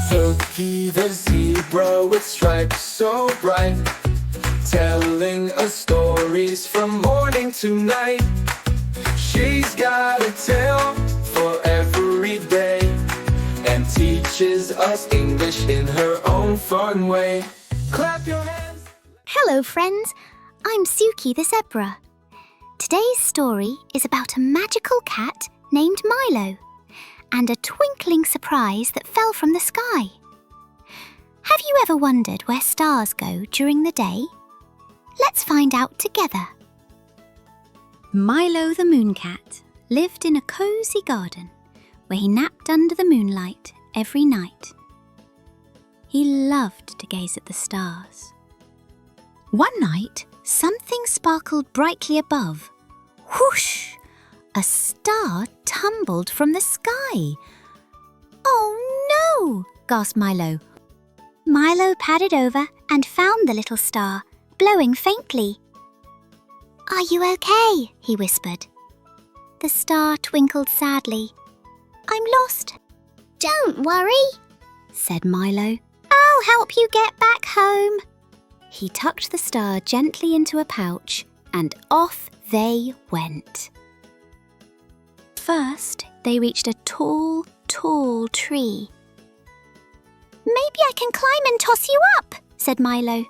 Zuki the zebra with stripes so bright, telling us stories from morning to night. She's got a tale for every day and teaches us English in her own fun way. Clap your hands. Hello friends, I'm Zuki the zebra. Today's story is about a magical cat named Milo and a twinkling surprise that fell from the sky. Have you ever wondered where stars go during the day? Let's find out together. Milo the Mooncat lived in a cozy garden where he napped under the moonlight every night. He loved to gaze at the stars. One night, something sparkled brightly above. Whoosh! A star tumbled from the sky. "Oh no!" gasped Milo. Milo padded over and found the little star, glowing faintly. "Are you okay?" he whispered. The star twinkled sadly. "I'm lost." "Don't worry," said Milo. "I'll help you get back home." He tucked the star gently into a pouch and off they went. First, they reached a tall, tall tree. "Maybe I can climb and toss you up," said Milo.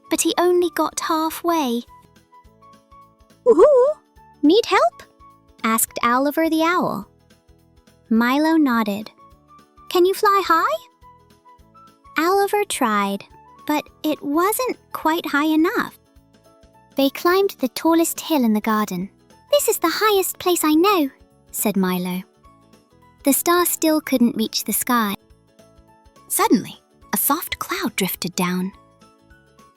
But he only got halfway. "Woohoo! Need help?" asked Oliver the owl. Milo nodded. "Can you fly high?" Oliver tried, but it wasn't quite high enough. They climbed the tallest hill in the garden. "This is the highest place I know," said Milo. The star still couldn't reach the sky. Suddenly, a soft cloud drifted down.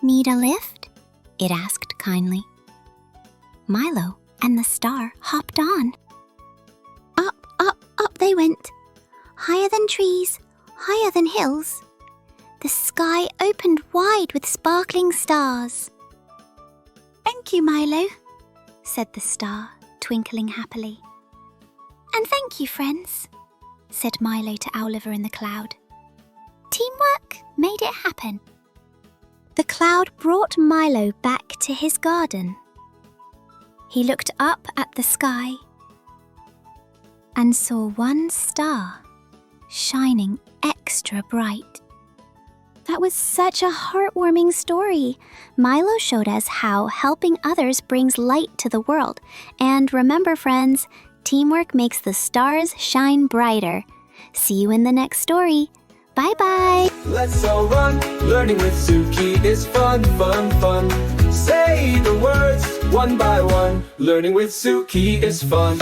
"Need a lift?" it asked kindly. Milo and the star hopped on. Up, up, up they went, higher than trees, higher than hills. The sky opened wide with sparkling stars. "Thank you, Milo," said the star, twinkling happily. "And thank you, friends," said Milo to Oliver in the cloud. Teamwork made it happen. The cloud brought Milo back to his garden. He looked up at the sky and saw one star shining extra bright. That was such a heartwarming story. Milo showed us how helping others brings light to the world. And remember, friends, teamwork makes the stars shine brighter. See you in the next story. Bye-bye. Let's all run. Learning with Zuki is fun, fun, fun. Say the words one by one. Learning with Zuki is fun.